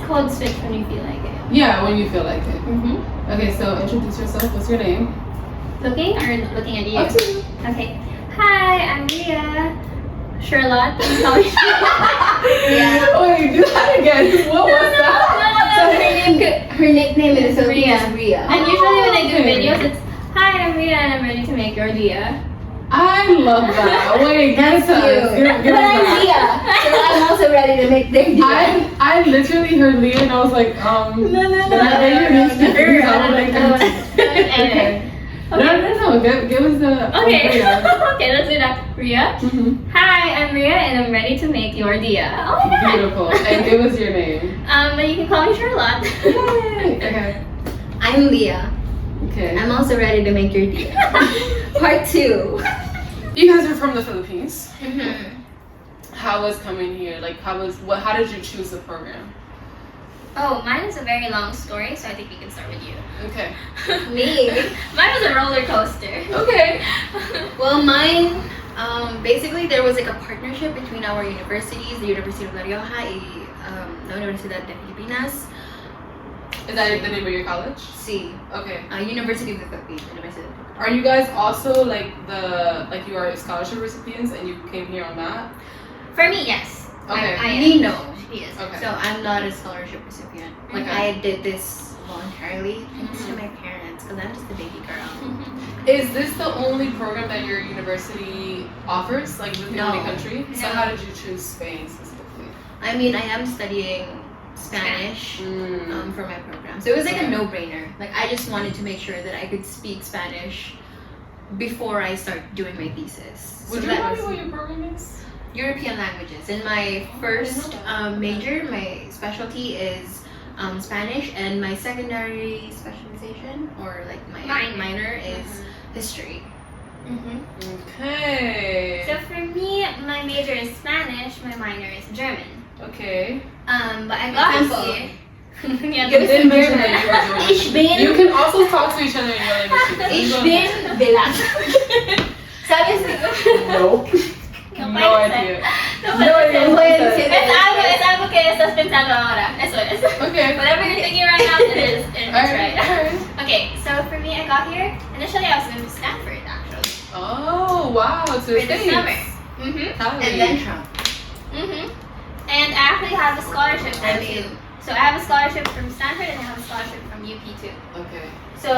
code switch when you feel like it. Yeah, when you feel like it. Mm-hmm. Okay, so introduce yourself. What's your name? Looking or looking at you? Up to you. Okay. Hi, I'm Lia. Charlotte. You can call me Yeah. Wait, do that again. What was that? So her nickname in the Philippines is Ria. And usually when I do Okay. videos, it's Hi, I'm Ria and I'm ready to make your Lia. I love that. Wait, That's give us cute. give But us I'm that. Lia, so I'm also ready to make their Lia. I literally heard Lia and I was like, No. did I say your name Stephen? I was like, Okay. No, give us the Okay. Ria. Okay, let's do that. Ria. Mhm. Hi, I'm Ria and I'm ready to make your Dia. Oh my god. Beautiful. And give us your name. But you can call me Charlotte. Yay. Okay. I'm Lia. Okay. I'm also ready to make your Lia. Part 2. You guys are from the Philippines. Mm-hmm. How was coming here? Like, how did you choose the program? Oh, mine is a very long story, so I think we can start with you. Okay. Me. Mine was a roller coaster. Okay. Well, mine, basically there was like a partnership between our universities, the University of La Rioja y la Universidad de Filipinas. Is that the name of your college? Sí. Okay. University of the Philippines. University of the Philippines. Are you guys also like you are scholarship recipients and you came here on that? For me, yes. Okay. I Me, am. no. She is. Okay. So I'm not a scholarship recipient. Like Okay. I did this voluntarily thanks to my parents because I'm just a baby girl. Is this the only program that your university offers? Like, is this the No. only country? So No. how did you choose Spain specifically? I mean, I am studying Spanish for my program, so it was like a Okay. no-brainer. Like I just wanted to make sure that I could speak Spanish before I start doing my thesis. Would So you that tell me was what your program is? European languages. In my first major, my specialty is Spanish, and my secondary specialization, or like my minor, is history. Mm-hmm. Okay. So for me, my major is Spanish, my minor is German. Okay. But I got Example. here. Yeah, Give You us did some mention German. that you were doing Ich bin, You can also talk to each other in your language. ich bin Velasco. ¿Sabes? Nope. No No puede idea. ser. No No puede idea. ser. puede ser. Es algo que estás pensando ahora. Eso es. Okay. Whatever you're thinking right now, it is. It's Alright, right. alright. Okay, so for me, I got here. Initially, I was going to Stanford, actually. Oh, wow. To For the the States. summer. Mm-hmm. Cali. And then Trump. Mm-hmm. And I actually have a scholarship there And too. So I have a scholarship from Stanford and I have a scholarship from UP too. Okay. So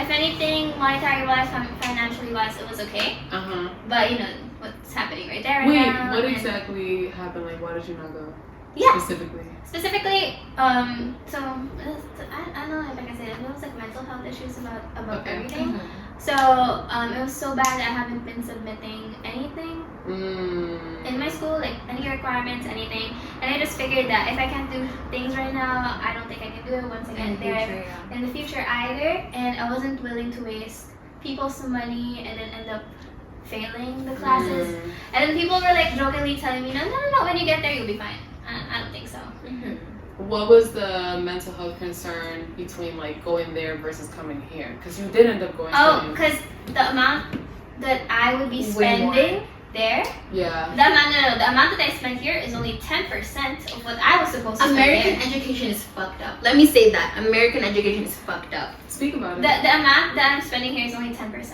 if anything, monetary wise, financially wise, it was okay. Uh-huh. But you know what's happening right there right Wait, now. what and- exactly happened? Like, why did you not go? Yeah. Specifically. Specifically, so I don't know if I can say this. It was like mental health issues about Okay. everything. So it was so bad that I haven't been submitting anything in my school, like any requirements, anything. And I just figured that if I can't do things right now, I don't think I can do it once I get there in the future either. And I wasn't willing to waste people's money and then end up failing the classes. And then people were like jokingly telling me, no, when you get there, you'll be fine. I don't think so. What was the mental health concern between like going there versus coming here? Because you did end up going. Oh, because the amount that I would be Way more. spending there, Yeah. the amount that I spent here is only 10% of what I was supposed to American spend education is fucked up. Let me say that. American education is fucked up. Speak about it. there. The amount that I'm spending here is only 10%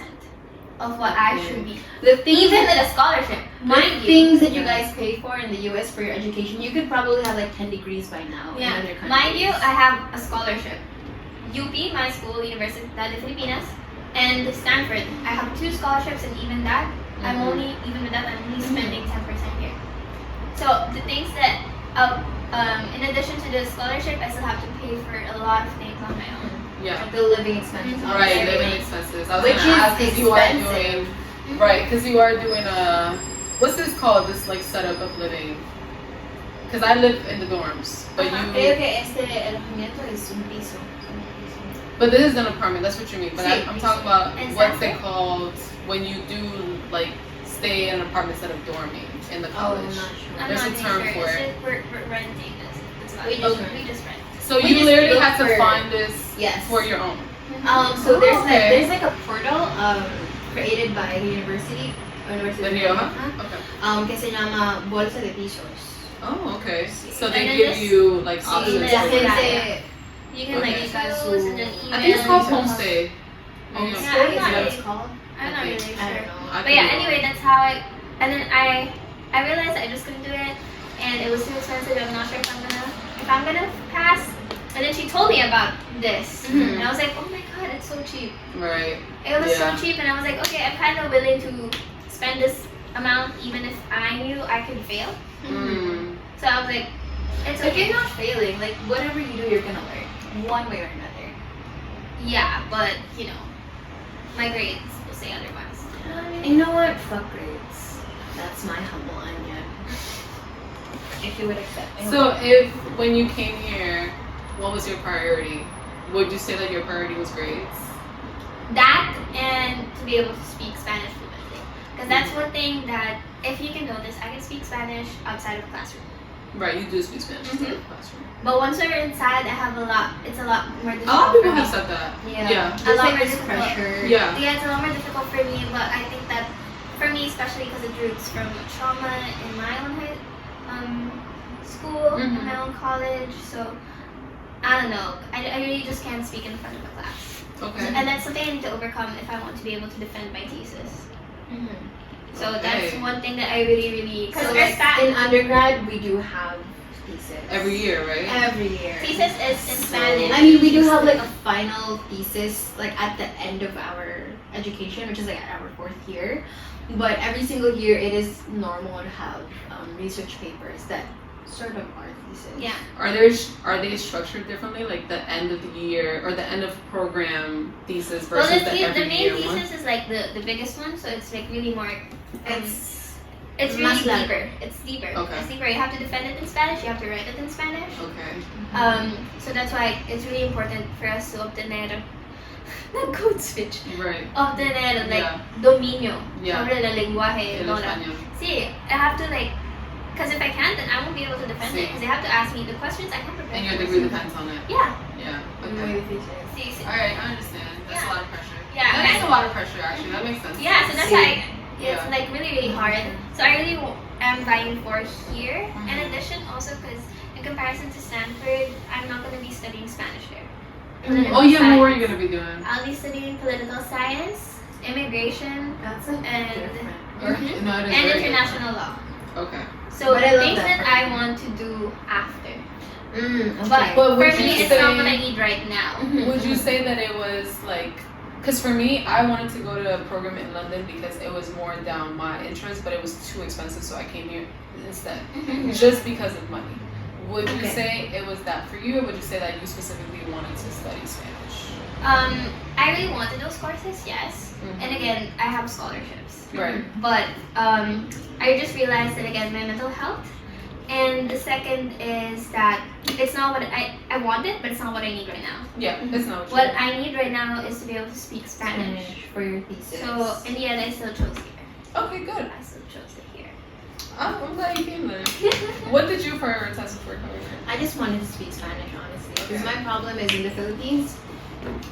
of what I should be. The things Even with a scholarship, mind the you. things that you guys pay for in the US for your education, you could probably have like 10 degrees by now in Yeah, other countries. mind you, I have a scholarship. UP, my school, Universidad de Filipinas, and Stanford. I have 2 scholarships, and even that, I'm only spending 10% here. So the things that, in addition to the scholarship, I still have to pay for a lot of things on my own. Yeah. The living expenses. Mhm. Right, obviously. living expenses. I was Which gonna is ask 'cause you are expensive. doing right, because you are doing what's this called? This like setup of living. Because I live in the dorms, but Creo que este alojamiento es un piso. but this is an apartment. That's what you mean. But Sí. I'm talking about And what's it Stanford? called when you do like stay in an apartment instead of dorming in the Oh, college. I'm not sure. I'm There's not a really term sure. for It's it. just we're renting this. It's not We just rent. we just rent. So We you just literally look have to for- find this Yes. for your own. So there's okay. there's like a portal created by the university. The Rioja? Okay. Que se llama Bolsa de Pisos. Oh, okay. So And they then give just you like options. list Yeah, it out. gente. You can like Okay. choose and then email. I think it's called and- homestay. Homestay, Yeah. is I'm that not what it's really- called? I'm not I really think. I sure. don't know. I But yeah, could be anyway, wrong. that's how and then I realized I just couldn't do it, and it was too expensive. I'm not sure if I'm gonna pass. And then she told me about this, Mhm. and I was like, oh my god, it's so cheap. Right. It was Yeah. so cheap, and I was like, okay, I'm kind of willing to spend this amount, even if I knew I could fail. Mm. So I was like, it's If okay. you're not failing, like whatever you do, you're gonna learn one way or another. Yeah, but you know, my grades will say otherwise. And you know what? Fuck grades. That's my humble onion. If you would accept it. So if when you came here, what was your priority? Would you say that your priority was grades? That and to be able to speak Spanish fluently. Because that's one thing that, if you can notice, I can speak Spanish outside of the classroom. Right, you do speak Spanish in the Mhm. classroom. But once we're inside, it's a lot more A difficult. lot of people for have me. said that. yeah. Yeah. A There's lot like more this difficult. pressure. Yeah. Yeah, it's a lot more difficult for me, but I think that for me, especially because it roots from trauma in my own school, in Mhm. my own college. So I don't know. I really just can't speak in front of a class. Okay. And that's something I need to overcome if I want to be able to defend my thesis. Mhm. So Okay. that's one thing that I really So because like in undergrad, we do have thesis. Every year, right? Every year. thesis is in Spanish. I mean, we do have like a final thesis like at the end of our education, which is like at our 4th year. But every single year, it is normal to have research papers that sort of are thesis. Yeah. Are they structured differently, like the end of the year or the end of program thesis versus Well, the every the main year thesis one? is like the biggest one, so it's like really more. It's Mas really largo. deeper. It's deeper. Okay. It's deeper. You have to defend it in Spanish. You have to write it in Spanish. Okay. So that's why it's really important for us to obtener the code switch. Right. Obtener like Yeah. dominio Yeah. sobre el lenguaje. El Lola. español. See, I have to like, because if I can't, then I won't be able to defend it. Sí. Because they have to ask me the questions. I can't prepare. And your for degree this. depends on it. Yeah. Yeah. Muy Okay. difícil. See, see. All right, I understand. That's Yeah. a lot of pressure. Yeah, That is and- a lot of pressure, actually. That makes sense. Yeah, so that's See. why it's Yeah. like really hard. So I really am vying for here. In Mhm. addition, also because in comparison to Stanford, I'm not going to be studying Spanish there. Mhm. Oh yeah, what were you Science. gonna be doing? I'll be studying political science, immigration, That's like And- different. Or- Mhm. No, it is and very international law. different. Okay. So But I love things that that part. I want to do after. Okay. But But for would me, you it's not say- what I need right now. Mhm. Would you say that it was like, because for me, I wanted to go to a program in London because it was more down my interest, but it was too expensive, so I came here instead, just because of money. Would you Okay. say it was that for you, or would you say that you specifically wanted to study Spanish? I really wanted those courses, yes. Mhm. And again, I have scholarships. Right. But I just realized that again, my mental health. And the second is that it's not what I want it, but it's not what I need right now. Yeah, it's not What I need right now is to be able to speak Spanish. Spanish for your thesis. So in the end, I still chose here. Okay, good. I still chose it here. I'm glad you came then. What did you prioritize before coming here? I just wanted to speak Spanish, honestly, because Okay. my problem is in the Philippines.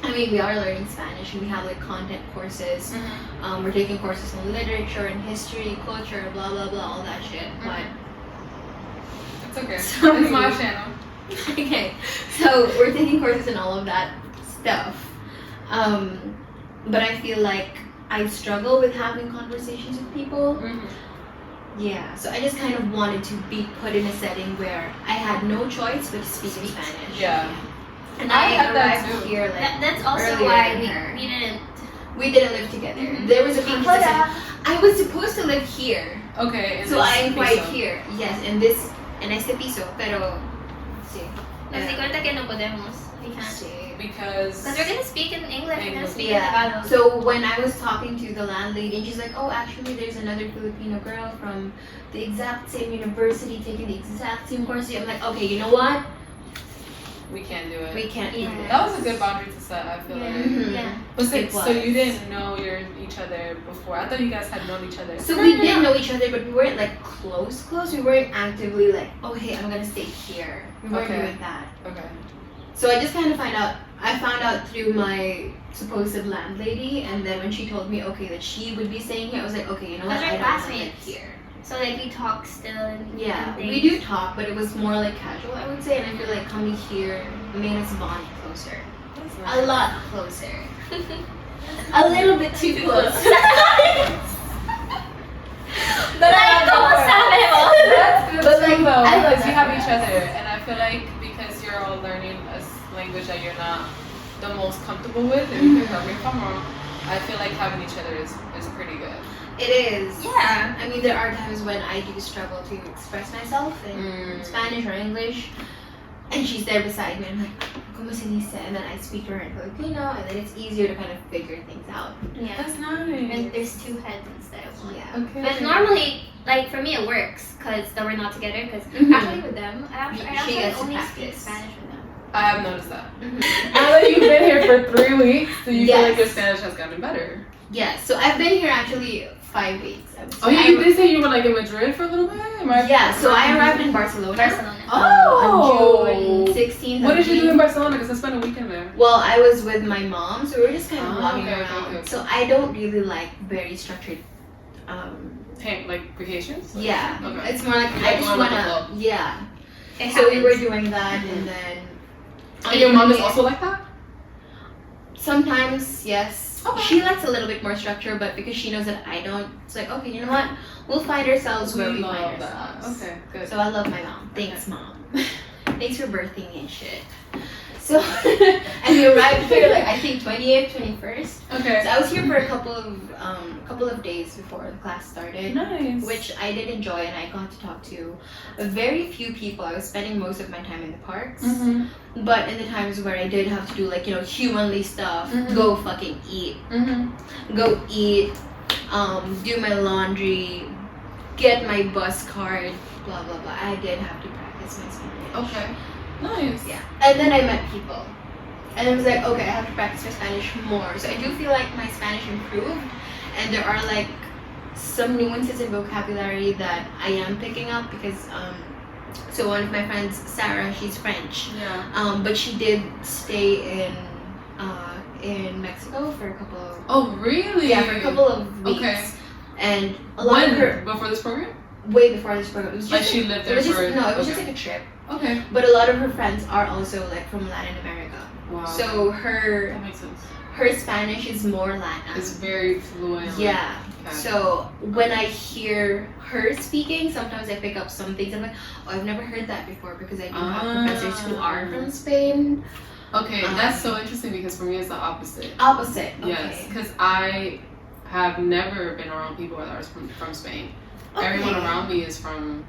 I mean, we are learning Spanish, and we have like content courses. We're taking courses in literature and history, culture, blah blah blah, all that shit. But It's okay. Sorry. It's my channel. okay, so we're taking courses in all of that stuff. But I feel like I struggle with having conversations with people. Yeah, so I just kind of wanted to be put in a setting where I had no choice but to speak in Spanish. Yeah. And I I had that arrived too. here like That's also earlier why than her. we didn't. we didn't live together. Mhm. There was a beginning. I was supposed to live here, Okay. and so this I'm right piso. here. Yes, en este piso, pero sí. Nos di cuenta que no podemos. We can't. Sí. Because Because we're gonna speak in English. We're gonna English. speak Yeah. in Tagalog. So when I was talking to the landlady, and she's like, "Oh, actually, there's another Filipino girl from the exact same university taking the exact same course." I'm like, "Okay, you know what? we can't do it. We can't do Yeah. this." That was a good boundary to set, I feel Yeah. like. Mhm. Yeah. But so, It so you was. didn't know each other before. I thought you guys had known each other. So No, we no, did no. know each other, but we weren't like close. We weren't actively like, "Oh, hey, I'm gonna stay here." We weren't Okay. doing that. Okay. So I just kind of I found out through my supposed landlady, and then when she told me, okay, that she would be staying here, I was like, okay, you know what? Because I we're don't want to live classmates. here. So like you talk still and Yeah, and we things. do talk, but it was more like casual, I would say, and I feel like coming here made us bond closer. That's A nice. lot closer. A little bit too close. But That's good But, too, like, though, I love because you that have each part. other, and I feel like because you're all learning a language that you're not the most comfortable with, and you can correct me if I'm wrong, I feel like having each other is pretty good. It is. Yeah. I mean, there are times when I do struggle to express myself in Spanish or English, and she's there beside me. I'm like, ¿Cómo se dice? And then I speak to her in Filipino, and then it's easier to kind of figure things out. Yeah. That's nice. And there's two heads instead of one. Yeah. Okay. But normally, like for me, it works because we're not together. Because Mhm. actually, with them, I She actually gets to only speak practice. Spanish with them. I have noticed that. Mhm. Now that you've been here for 3 weeks, do you feel like your Yes. Spanish has gotten better? Yes. So I've been here actually 5 weeks. I would say. Oh, yeah, you did say you were like in Madrid for a little bit? Yeah. So I arrived in Barcelona. Barcelona. Oh. On June 16th. What I did you do believe. in Barcelona? Because I spent a weekend there. Well, I was with my mom, so we were just kind of Oh, walking okay, around. okay. So I don't really like very structured. Like vacations? Yeah, Okay. it's more like You I like just going with the wanna. flow. Yeah. It So we were happens. doing that, Mhm. and then. And your mom is also like that? Sometimes, yes. Okay. She likes a little bit more structure, but because she knows that I don't, it's like, okay, you know what? We'll find ourselves where we find love ourselves. that. Okay, good. So I love my mom. Thanks, Okay. Mom. Thanks for birthing me and shit. So, and we arrived here like I think 28th, 21st. Okay. So I was here for a couple of days before the class started. Nice. Which I did enjoy, and I got to talk to very few people. I was spending most of my time in the parks, Mm-hmm. but in the times where I did have to do like humanly stuff, Mhm. go fucking eat, Mm-hmm. go eat, do my laundry, get my bus card, blah blah blah. I did have to practice my Spanish. Okay. Nice. Yeah, and then I met people, and I was like, okay, I have to practice my Spanish more. So I do feel like my Spanish improved, and there are like some nuances in vocabulary that I am picking up because so one of my friends, Sarah, she's French, Yeah. but she did stay in Mexico for a couple of Oh, really? for a couple of weeks, Okay. and a lot of her Before this program? way before this program. It was Like just she lived it there was just for... no, it was just okay. like a trip. Okay. But a lot of her friends are also like from Latin America. Wow. So her that makes sense. Spanish is more Latin. It's very fluent. Yeah. Okay. So when I hear her speaking, sometimes I pick up some things. I'm like, oh, I've never heard that before because I do have professors who are from Spain. Okay, that's so interesting because for me it's the opposite. Opposite. Okay. Yes, because I have never been around people that are from Spain. Everyone Okay. around me is from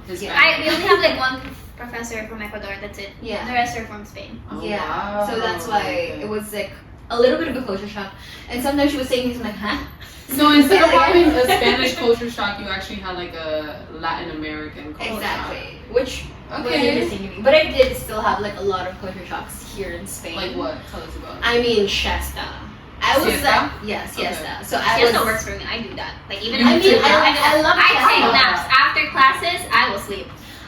Hispanic. We only have like one professor from Ecuador. That's it. Yeah. The rest are from Spain. Oh, Yeah. wow. So that's why Okay. it was like a little bit of a culture shock. And sometimes she was saying things I'm like, huh? So instead of having a Spanish culture shock, you actually had like a Latin American culture Exactly. Which was Okay. interesting to me. But I did still have like a lot of culture shocks here in Spain. shock. Like what? Tell us about it. I mean, Shasta. I was Siesta? like, yes, Okay. Siesta. So I Siesta was. works for me. I do that. Like even You if do? I love I take Siesta. naps after classes. I will sleep.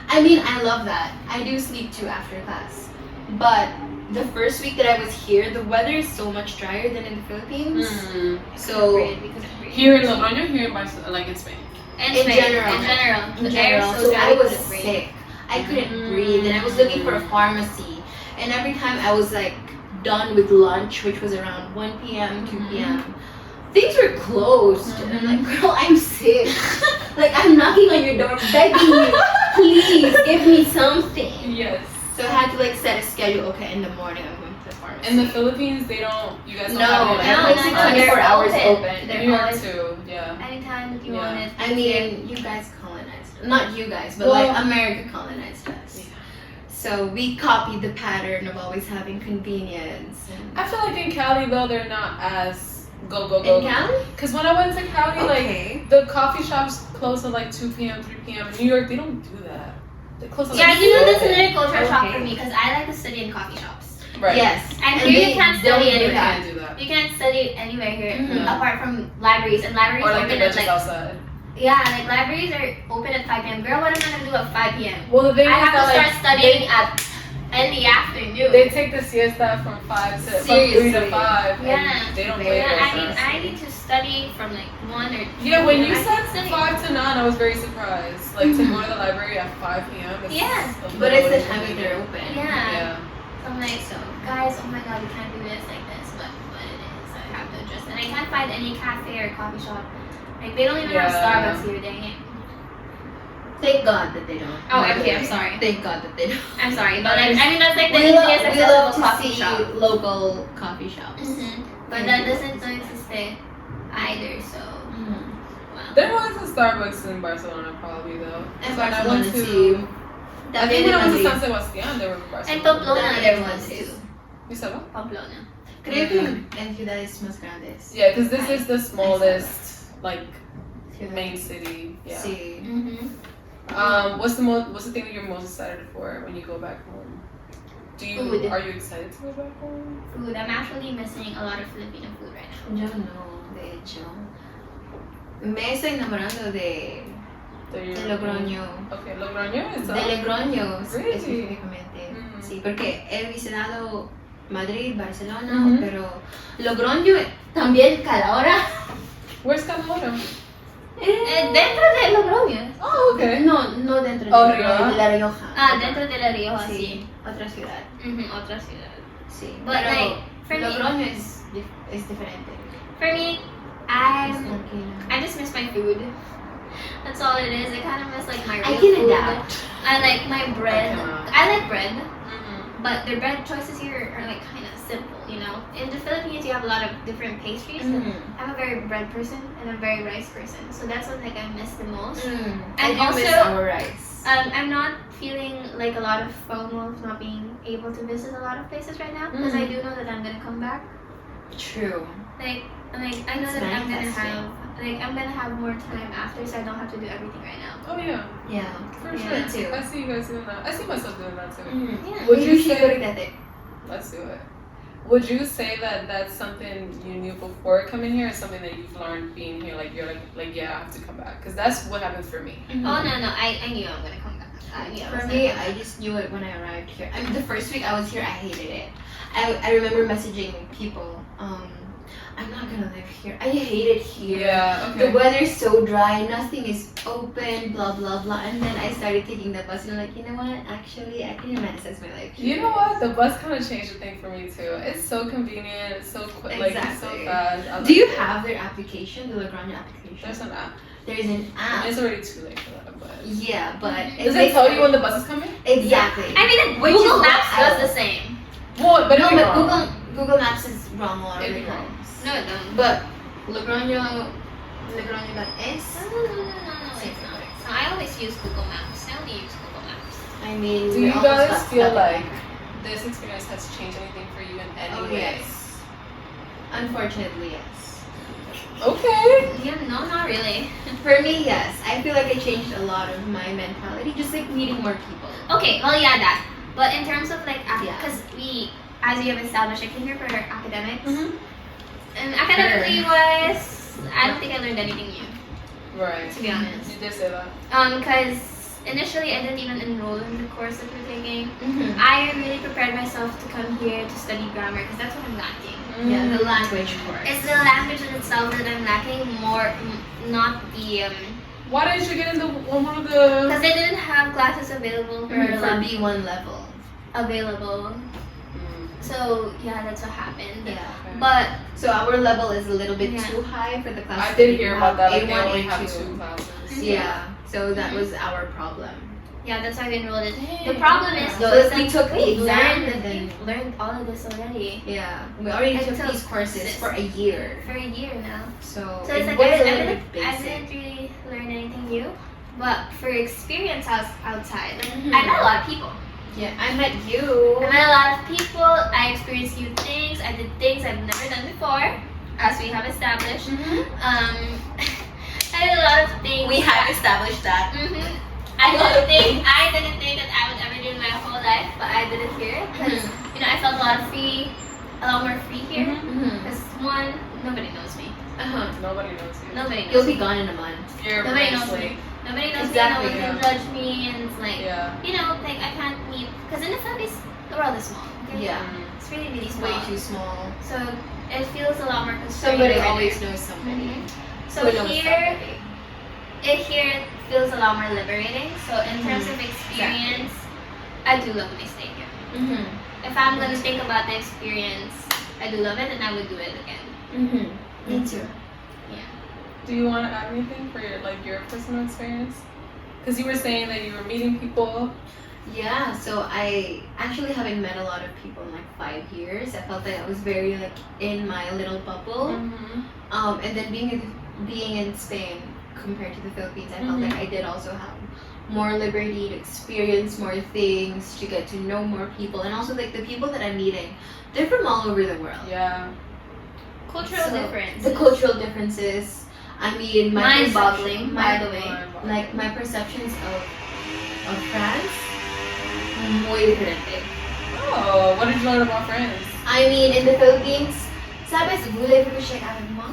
I mean, I love that. I do sleep too after class. But the first week that I was here, the weather is so much drier than in the Philippines. Mm. So We couldn't breathe. Here in Logroño, here in Barcelona, like in Spain. In in Spain, general. in general, in the air general, is so so I dry, was couldn't breathe. sick. I couldn't breathe, and I was looking for a pharmacy. And every time I was like done with lunch, which was around 1 p.m., 2 p.m., things were closed. And I'm like, girl, I'm sick. Like, I'm knocking on your door, begging you, please give me something. Yes. So I had to like set a schedule. Okay, in the morning I'm going to the pharmacy. In the Philippines, they don't. You guys don't no, have it. everything's no, like 24 they're hours open. open. They're New York always- too. Yeah. Anytime that you Yeah. want it. I mean, you guys colonized. Not you guys, but Well- like America colonized us. Yeah. So we copied the pattern of always having convenience. And I feel like in Cali though, they're not as go go in go. Cali? Because when I went to Cali, Okay. like the coffee shops close at like 2 p.m., 3 p.m. In New York, they don't do that. They close at Yeah, like you know 4. that's another culture shock Okay. for me because I like to study in coffee shops. Right. Yes. And here they you can't don't study do They anywhere. that. can't do that. You can't study anywhere here Mhm. apart from libraries, and libraries Or like the open at benches outside. like libraries are open at 5 p.m. Girl, what am I gonna do at 5 p.m.? Well, the thing I is have that to like start studying at in the afternoon. They take the siesta from 3 to 5. Yeah. And they don't play Yeah, those I mean, hours. I need to study from like 1 or 2. Yeah, when you I said can study. 5 to 9, I was very surprised. Like, to go to the library at 5 p.m. is Yeah. But it's the time that they're open. Yeah. So I'm like, guys, oh my god, you can't do this like this, but it is. I have to adjust. And I can't find any cafe or coffee shop. Like, they don't even have Starbucks here, dang it. Thank God that they don't. Oh, okay, I'm sorry. Thank God that they don't. I'm sorry, but like, I mean, that's like the We easiest accessible love to coffee see shop. local coffee shops. But that doesn't exist there either, so. Wow. There was a Starbucks in Barcelona, probably, though. And When I Barcelona went to- too. I think when I went to San Sebastian, they were in Barcelona. And Pamplona, There there was was too. too. You said what? Pamplona. Creo que en ciudades más grandes. Yeah, because this is the smallest, like, main city. Yeah. Sí. What's the thing that you're most excited for when you go back home? Food. Are you excited to go back home? Food. I'm actually missing a lot of Filipino food right now. Yo no, de hecho. Me estoy enamorando de Logroño. Okay, Logroño is De Logroño Really? específicamente. Mhm. Sí, porque he visitado Madrid, Barcelona, Mhm. pero Logroño también Calahorra. Where's Calahorra? Dentro de Logroño. Oh, okay. No dentro de Oh, Logroño, Rioja. de La Rioja. Ah, dentro de La Rioja, sí. Sí, otra ciudad. Otra ciudad. Sí, But pero like, for me, Logroño es diferente. for me, Es tranquilo. I just miss my food. That's all it is. I kind of miss like my I real can food. adapt. I like my bread. cannot. I like bread, Mm-hmm. but the bread choices here are like kind of simple, you know. In the Philippines, you have a lot of different pastries. Mm. I'm a very bread person and I'm a very rice person, so that's what like I miss the most. I And do miss also, our rice. I'm not feeling like a lot of FOMO of not being able to visit a lot of places right now because I do know that I'm gonna come back. True. Like I know It's that I'm gonna manifesting. I'm gonna have more time after, so I don't have to do everything right now. Oh yeah, Yeah. for Yeah, sure. too. I see you guys doing that. I see myself doing that too. Yeah. Would you should say- go to that? Let's do it. Would you say that that's something you knew before coming here, or something that you've learned being here? Like you're like yeah, I have to come back because that's what happens for me. Oh no, I knew I'm gonna come back. I knew I was For gonna me, come I back. just knew it when I arrived here. I mean, the first week I was here, I hated it. I remember messaging people, I'm not gonna live here. I hate it here. Yeah. The Okay. weather's so dry, nothing is open, blah blah blah. And then I started taking the bus and I'm like, you know what? Actually, I can romanticize my life here. You know what? The bus kind of changed the thing for me too. It's so convenient. It's so quick. Like it's so Exactly. fast. I Do like you it. have their application, the Lagrange application? There's an app. There is an app. It's already too late for that. But Yeah, but does it tell you when the bus is coming? Exactly. I mean, Which Google is Maps what I does the love. same. Well, but No, it'd be but wrong. Google Maps is wrong a lot of It'd the be wrong. times. No, it don't. But Logroño.es. No, it's not. So I always use Google Maps. I only use Google Maps. I mean, Do we you almost guys got feel stuck like in this experience has changed anything for you in any that. Oh way? yes. Unfortunately, yes. Okay. Yeah, no, not really. For me, yes. I feel like I changed a lot of my mentality, just like meeting more people. Okay, well, yeah, that. But in terms of like, Yeah. because as we have established, I came here for academics. Mhm. And academically wise, I don't think I learned anything new, Right. to be honest. You did say that. Because initially I didn't even enroll in the course that we're taking. Mm-hmm. I really prepared myself to come here to study grammar because that's what I'm lacking. Yeah, the language course. It's the language in itself that I'm lacking more, not the Why didn't you get into one of the? because they didn't have classes available for for B1 level. available. So yeah, that's what happened. Yeah. But So our level is a little bit Yeah. too high for the class. I did hear about that. Like they A1, only have A2. 2 classes. Yeah. So that was our problem. yeah, that's why we enrolled it. Dang. The problem is So though, is we that took the we've exam learned, and then- we've learned all of this already Yeah. We already I took took these courses this. for a year. for a year now. So, So it's it like was I a little didn't, bit I basic. didn't really learn anything new. But for experience outside, like, Mhm. I met a lot of people. Yeah, I met you. I met a lot of people. I experienced new things. I did things I've never done before, as we have established. I did a lot of things. We have established that. I did things I didn't think that I would ever do in my whole life, but I did it here because you know I felt a lot more free here. Mm-hmm. Because one, nobody knows me. Uh-huh. Nobody knows you. Nobody knows You'll me. be gone in a month. You're Nobody knows bracelet. Nobody knows Exactly, me. No one yeah. can judge me, and it's like Yeah. you know, like I can't meet because in the Philippines small. Okay? Yeah. It's really, really small. Way too small. So it feels a lot more constraining. Somebody over always there. knows somebody. So Who knows here, somebody. it feels a lot more liberating. So in terms of experience, I do love my stay here. If I'm gonna think about the experience, I do love it, and I would do it again. Me too. Yeah. Do you want to add anything for your personal experience? Because you were saying that you were meeting people. Yeah, so I actually haven't met a lot of people in like 5 years. I felt that I was very like in my little bubble. And then being in Spain compared to the Philippines, I felt like I did also have more liberty to experience more things, to get to know more people, and also like the people that I'm meeting, they're from all over the world. Yeah. Cultural difference. The cultural differences. I mean, mind-boggling, by the way. Like my perceptions of France, muy diferente. Oh, what did you learn about France? I mean, in the Philippines, sabes, voulez-vous coucher avec moi?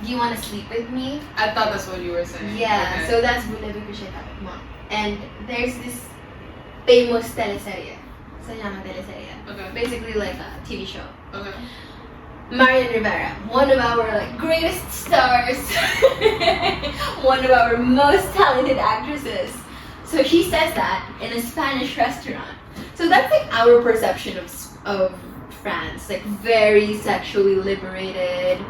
Do you want to sleep with me? I thought that's what you were saying. Yeah, Okay. so that's voulez-vous coucher avec moi. And there's this famous teleserie. Se llama teleserie. Okay. Basically like a TV show. Okay. Marian Rivera, one of our like greatest stars, one of our most talented actresses. So she says that in a Spanish restaurant. So that's like our perception of France, like very sexually liberated,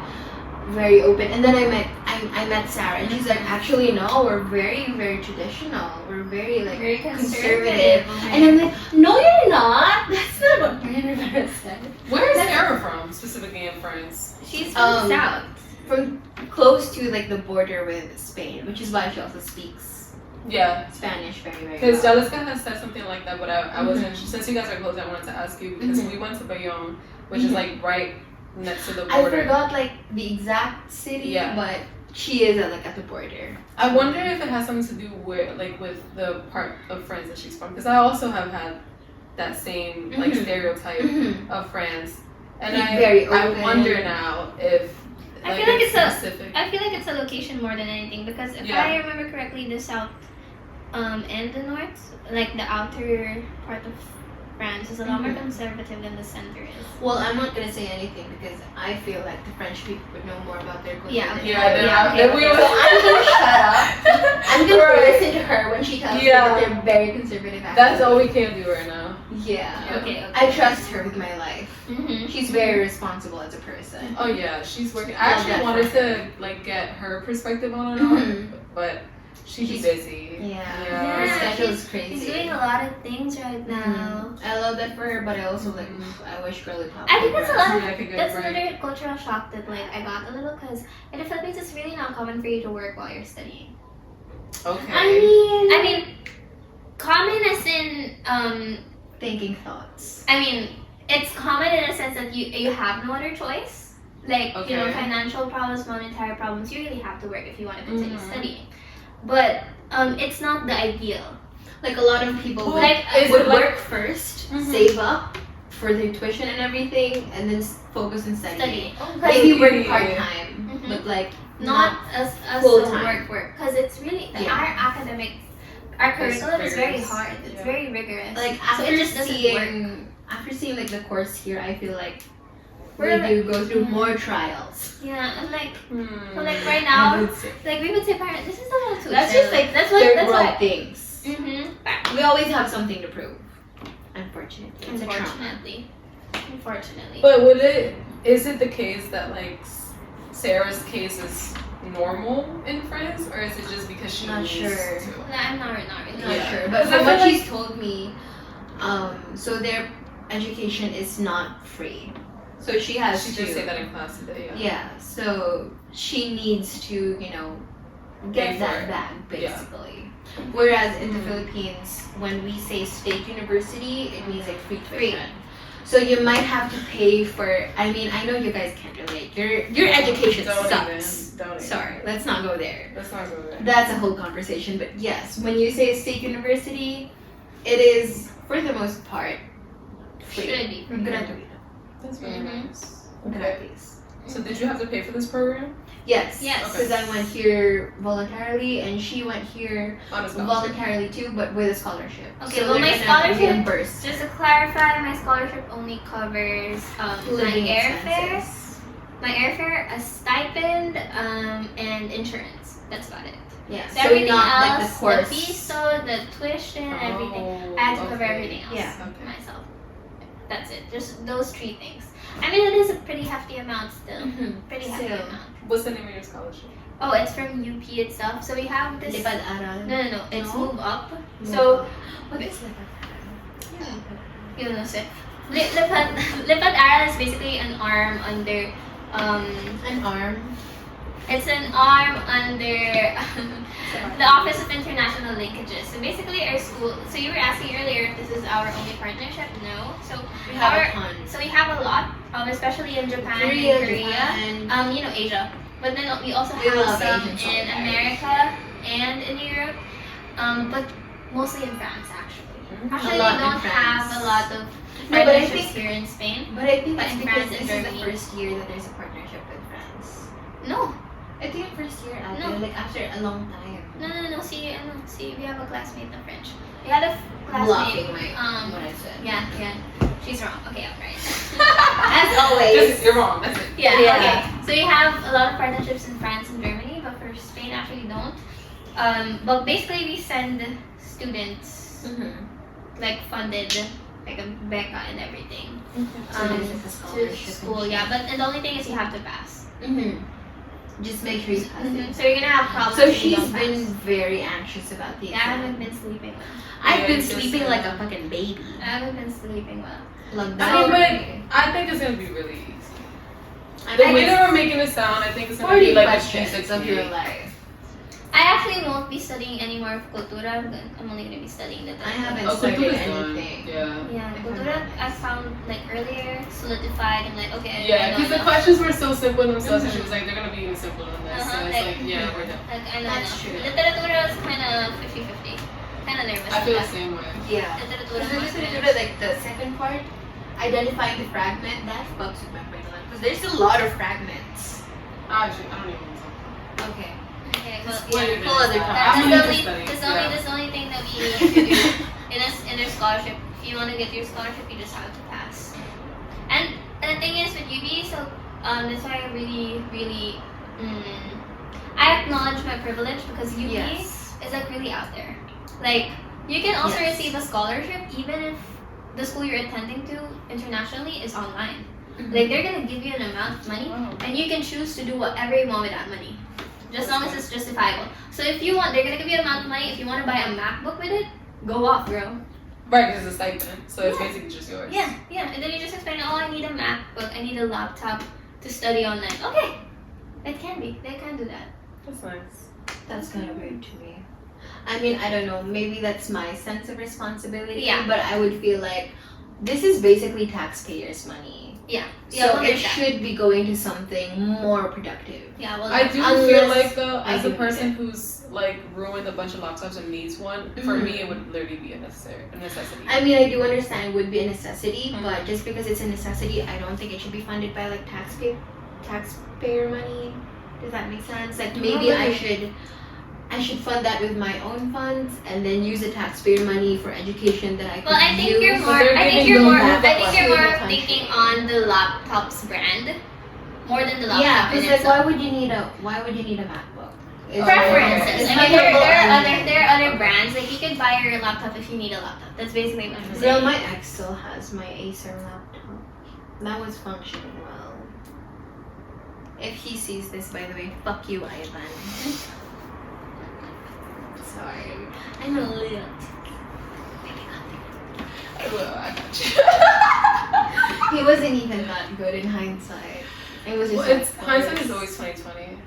very open. And then I met Sarah, and she's like, actually no, we're very, very traditional. We're very like Very conservative. And I'm like, no, you're not. That's not what Marian Rivera said. Where is Sarah from, specifically in France? She's from the south. From close to like the border with Spain, which is why she also speaks Yeah. Spanish very, very Because well. Jaliska has said something like that, but I wasn't. Since you guys are close, I wanted to ask you because we went to Bayonne, which is like right next to the I border. forgot like the exact city, Yeah. but she is at the border. I wonder if it has something to do with the part of France that she's from, because I also have had that same like stereotype of France, and Like, very I open. wonder now if I feel like it's specific. I feel like it's a location more than anything because if Yeah. I remember correctly, the south and the north, like the outer part of France, is a lot more conservative than the center is. Well, I'm not gonna say anything because I feel like the French people would know more about their culture. Yeah, than Yeah, I do. then we So were. I'm gonna shut up. I'm gonna Right. listen to her when she tells me Yeah. that they're very conservative. That's all we can do right now. Yeah. Okay. I trust her with my life. Mm-hmm. She's very responsible as a person. Oh yeah, she's working. I Love actually that wanted for to like get her perspective on it, but she's busy. Yeah. Yeah. Her schedule is She's crazy. doing a lot of things right now. I love that for her, but I also like. I wish girly pop. I think would that's a rest. lot Yeah, I could get That's right. another cultural shock that like I got a little because in the Philippines it's really not common for you to work while you're studying. Okay. I mean, common as in thinking thoughts. I mean, it's common in a sense that you have no other choice. Like, you know, Okay. financial problems, monetary problems, you really have to work if you want to continue studying. But it's not the ideal. Like a lot of people would, Like, would it like- work 1st, save up for their tuition and everything, and then focus on studying. Study. Maybe work Okay. part time, Mhm. but like Not as full-time. work. Because it's really, Yeah. our curriculum is very rigorous. hard. It's Yeah. very rigorous. like so it just doesn't work. after seeing like the course here, I feel like We're we do go through more trials. Yeah, and like, Hmm. but like right now, I would say. like we would say, parents, this is a little too. That's just like that's third that's world why. things. Mm-hmm. We always have something to prove. Unfortunately, it's a trauma. Unfortunately. But is it the case that like Sarah's case is normal in France, or is it just because she Not needs sure. to? No, I'm not really. Not Yeah. sure, but Because I from what feel she's told me, so their education is not free. So she has She to. did say that in class today. Yeah. Yeah, so she needs to, get Pay for that it. back, Yeah. basically. Whereas in the Philippines, when we say state university, it means like free tuition. So you might have to pay for. I mean, I know you guys can't relate. Your education Don't sucks. even. Don't even. Sorry, let's not go there. Let's not go there. That's a whole conversation. But yes, when you say state university, it is for the most part free. Should be. Gratuito. That's very Mhm. nice. Gratis. So did you have to pay for this program? Yes. Yes. Because I went here voluntarily, and she went here On a scholarship. voluntarily too, but with a scholarship. Okay, So well, they're my gonna scholarship- reimburse Just to clarify, my scholarship only covers my living airfare, expenses. a stipend, and insurance. That's about it. Yeah. So So everything not else, like the course. visa, the tuition, everything. I had to cover everything else Yeah. Okay. myself. That's it. Just those 3 things. I mean, it is a pretty hefty amount still. Pretty hefty Still. amount. What's the name of your scholarship? Oh, it's from UP itself. So we have this. Lipad aral. No. It's No? Move Up. So What is lipad aral? Yeah. you know, so Lipad Aral is basically an arm under. An arm. It's an arm under the Office of International Linkages. So basically, our school. So you were asking earlier if this is our only partnership. No. So We have our a ton. so we have a lot, especially in Japan Korea, and Korea. Japan. You know, Asia. But then we also We have love some Asian in solidarity. America and in Europe. But mostly in France, actually. Actually, A lot we in don't France. have a lot of No, but I partnerships think- here in Spain. But I think But it's in because France this and is the Germany. first year that there's a partnership with France. No. I think first year ate, No. like after a long time. No. See, we have a classmate na French. We had a Blocking classmate. my what I said. Yeah. She's wrong. Okay, I'm right. As always. Just, you're wrong. That's it. Yeah. Yeah. Okay. So we have a lot of partnerships in France and Germany, but for Spain, actually, we don't. But basically, we send students like funded, like a beca and everything, So there's like a to scholarship. school. Yeah, but and the only thing is you have to pass. Just make sure you pass it. So you're gonna have problems. So if you she's don't been pass. very anxious about the Yeah, I haven't exam. been sleeping well. I've Yeah, been it's just, sleeping like a fucking baby. I haven't been sleeping well. Like I mean, but I think it's gonna be really easy. The way they were making it sound, I think it's gonna 40 be like a questions basic of your theory. life. I actually won't be studying any more of Cultura. I'm only gonna be studying the. I haven't Oh, started Cultura's done. anything. Yeah. Yeah, Cultura I found like earlier solidified. I'm like, okay. Yeah, I know because the enough. questions were so simple in themselves, and she was like, they're gonna be even simpler than this. So it's Like, like, yeah, we're done. Like, I know That's enough. true. Literatura is kind of 50-50. Kind of nervous. I feel the with same way. Yeah. that. Literatura Because is this more is like the second part, identifying the fragment, that fucks with my brain a lot. Because there's a lot of fragments. Actually, I don't even want to talk about Okay. Okay, well, it. Wait a minute. Whole other I'm That's gonna the need only, to study. that's Yeah. the only thing that we need to do in a scholarship. If you want to get your scholarship, you just have to pass. And the thing is with UB, so that's why I really, I acknowledge my privilege because UB Yes. is like really out there. Like you can also Yes. receive a scholarship even if the school you're attending to internationally is online. Mm-hmm. Like they're gonna give you an amount of money Wow. and you can choose to do whatever you want with that money. Just as long as it's justifiable. So if you want, they're gonna give you an amount of money. If you want to buy a MacBook with it, go off, girl. Right, because it's a stipend, so it's Yeah. basically just yours. Yeah. And then you just explain, oh, I need a MacBook, I need a laptop to study online. Okay, it can be. They can do that. That's nice. That's kind of weird to me. I mean, I don't know. Maybe that's my sense of responsibility. Yeah. But I would feel like this is basically taxpayers' money. Yeah. So well, it there's that. should be going to something more productive. Yeah. Well, I do feel Unless like though, I as a do person who's like ruined a bunch of laptops and needs one, for Mhm. me it would literally be a necessity. I mean, I do understand it would be a necessity, Mhm. but just because it's a necessity, I don't think it should be funded by like taxpayer money. Does that make sense? Like maybe I should fund that with my own funds and then use the taxpayer money for education that I could well, I think use. you're more. they're I think giving you're them more. that I think you're to the more country. thinking on the laptop's brand more than the laptop. Yeah, in because like, itself. why would you need a MacBook? Is Preferences. it's I mean, there fundable are and- other brands. Like you could buy your laptop if you need a laptop. That's basically what I'm Girl, saying. my ex still has my Acer laptop. That was functioning well. If he sees this, by the way, fuck you, Ivan. Sorry. I'm a little. I will. I got you. He wasn't even that good in hindsight. It was just. Well, like it's hindsight is forced. always 2020.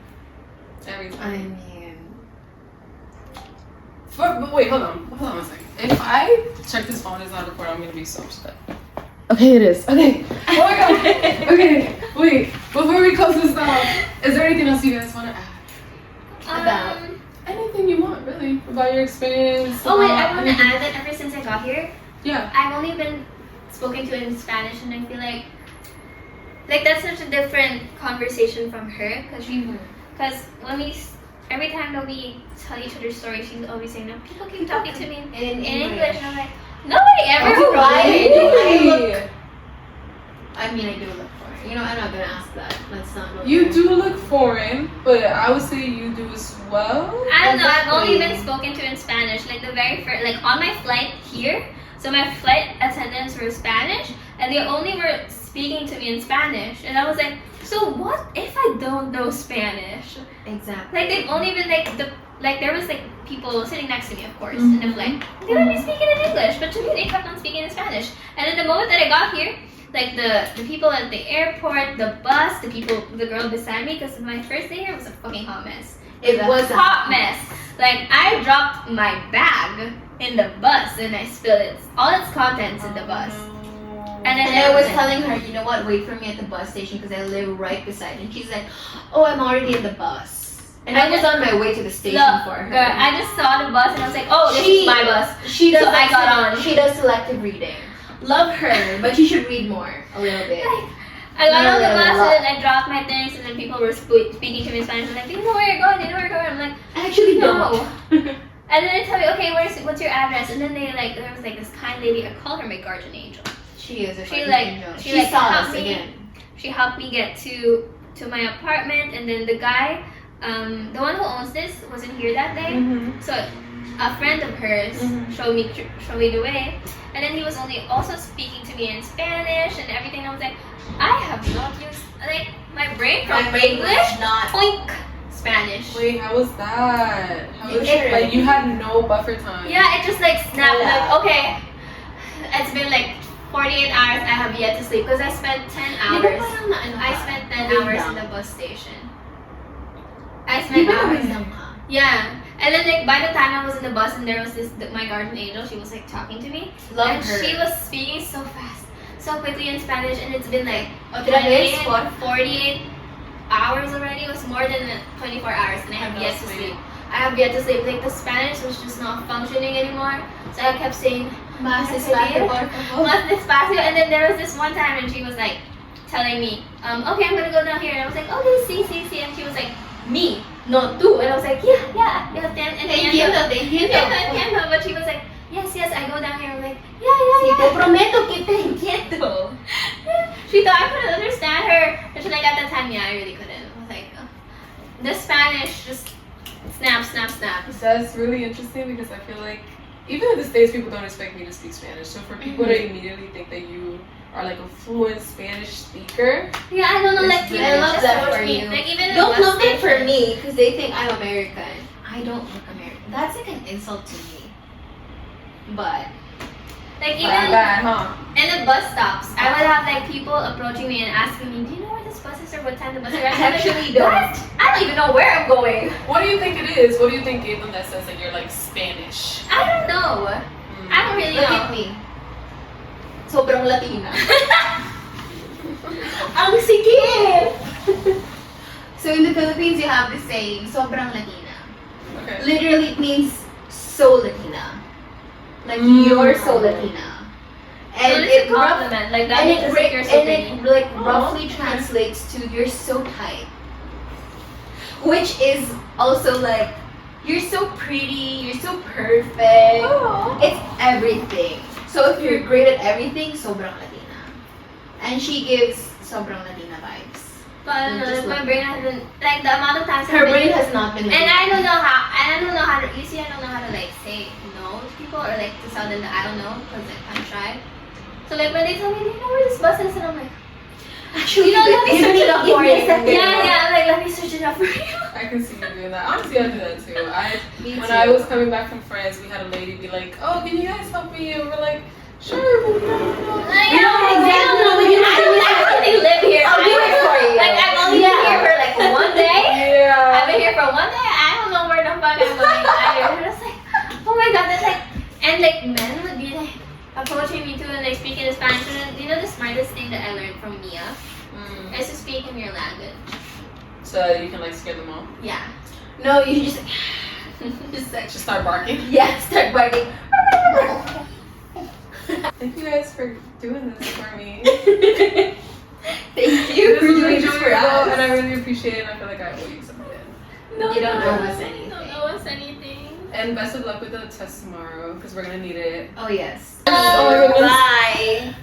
Every I time. mean. But wait, hold on a second. If I check this phone is not recording, I'm gonna be so upset. Okay, it is. Okay. Oh my god. Okay. Wait. Before we close this down, is there anything else you guys want to add? About- Anything you want, really, about your experience. Oh wait, I about want to anything. add that ever since I got here, Yeah. I've only been spoken to in Spanish, and I feel like like that's such a different conversation from her because every time that we tell each other stories, she's always saying, "No, people keep talking to me in English," and I'm like, nobody ever replied. I mean, I do look foreign. You know, I'm not gonna ask that. That's not. Look You foreign. do look foreign, but I would say you do as well. I don't know. I've only Exactly. been spoken to in Spanish. Like the very first, like on my flight here. So my flight attendants were Spanish, and they only were speaking to me in Spanish. And I was like, so what if I don't know Spanish? Exactly. Like they've only been there was like people sitting next to me, of course, in the flight. They would be speaking in English, but to me they kept on speaking in Spanish. And then the moment that I got here, like the people at the airport, the bus, the girl beside me, because my first day here was a fucking hot mess. It was a hot mess. Like I dropped my bag in the bus and I spilled all its contents in the bus. And then I was telling her, you know what, wait for me at the bus station because I live right beside her. And she's like, oh, I'm already in the bus. And I was on my way to the station for her. Girl, I just saw the bus and I was like, oh, this is my bus. She does So I got on. She does selective reading. Love her, but she should read more a little bit. I got on the No, bus no, no. and then I dropped my things and then people were speaking to me in Spanish. I'm like, do you know where you're going? Do you know where you're going? I'm like, I actually no. don't. And then they tell me, okay, what's your address? And then there was like this kind lady, I call her my guardian angel. She is a She fucking like angel. she She like saw helped us me. again. She helped me get to my apartment, and then the guy, the one who owns this, wasn't here that day. So a friend of hers showed me the way, and then he was also speaking to me in Spanish and everything. I was like, I have not used like my brain from English, not. oink, Spanish. Wait, how was that? Sure. Like you had no buffer time. Yeah, it just like snapped. Yeah. Like okay, it's been like 48 hours. I have yet to sleep because I spent 10 hours. I spent 10 hours in the bus station. I spent hours. Yeah. And then like by the time I was in the bus and there was my guardian angel, she was like talking to me. Love And her. she was speaking so fast, so quickly in Spanish, and it's been like Did I miss 48 hours already. It was more than 24 hours and I have yet to sleep. I have yet to sleep. Like the Spanish was just not functioning anymore. So I kept saying, Más despacio, por favor. más despacio. And then there was this one time and she was like telling me, okay, I'm gonna go down here. And I was like, okay, see. And she was like, me, no tú. And I was like, yeah. Entiendo. But she was like, yes, I go down here. I was like, Sí, te yeah. prometo que te entiendo. She thought I couldn't understand her. But she like at that time, yeah, I really couldn't. I was like, oh. The Spanish just snap. That's really interesting because I feel like even in the States people don't expect me to speak Spanish. So for people to immediately think that you are like a fluent Spanish speaker. Yeah, I don't know, like It's people I love just that approach for me. you. Like even in Don't the bus look it for station. me because they think I'm American. I don't look American. That's like an insult to me. But Like Bad, even bad, huh? in the bus stops, I would have like people approaching me and asking me, "Do you know where this bus is or what time the bus is?" I actually don't. What? I don't even know where I'm going. What do you think it is? What do you think gave them that sense that you're like Spanish? I don't know. I don't really look know. at me. Sobrang Latina. Ang sikip! So in the Philippines, you have this saying, sobrang Latina. Okay. Literally, it means so Latina. Like, you're so Latina. So it's a compliment. Like that means like you're so pretty. like roughly translates to you're so tight. Which is also like, you're so pretty, you're so perfect. It's everything. So if you're great at everything, sobrang Latina. And she gives sobrang Latina vibes. But I don't know, like, my brain hasn't, like the amount of times Her I've brain been- has not been And I don't know how to, you see, I don't know how to like say no to people or like to tell them that I don't know because like, I'm shy. So like when they tell me, do you know where this bus is? And I'm like, actually, you know, let me search it up for you. Yeah. Yeah, like let me search it up for you. I can see you doing that. Honestly, I do that too. Me When too. I was coming back from France, we had a lady be like, "Oh, can you guys help me?" And we're like, "Sure, but we don't know." I don't know, but I don't actually live here. I'll do it for you. Like I've only been here for like one day. Yeah. I've been here for one day. I don't know where the fuck I'm going. I'm just like, oh my god, that's like, and like men would be like approaching me too and like speaking in Spanish. And then, you know the smartest thing that I learned from Mia is to speak in your language. So you can like scare them off. Yeah. No, you just like, Just start barking. yeah, start barking. Thank you guys for doing this for me. Thank you for This was doing this for enjoyable, us. and I really appreciate it. And I feel like I owe you something. No, You don't no, owe us you anything. don't owe us anything. And best of luck with the test tomorrow, because we're gonna need it. Oh yes. Oh my goodness. Bye.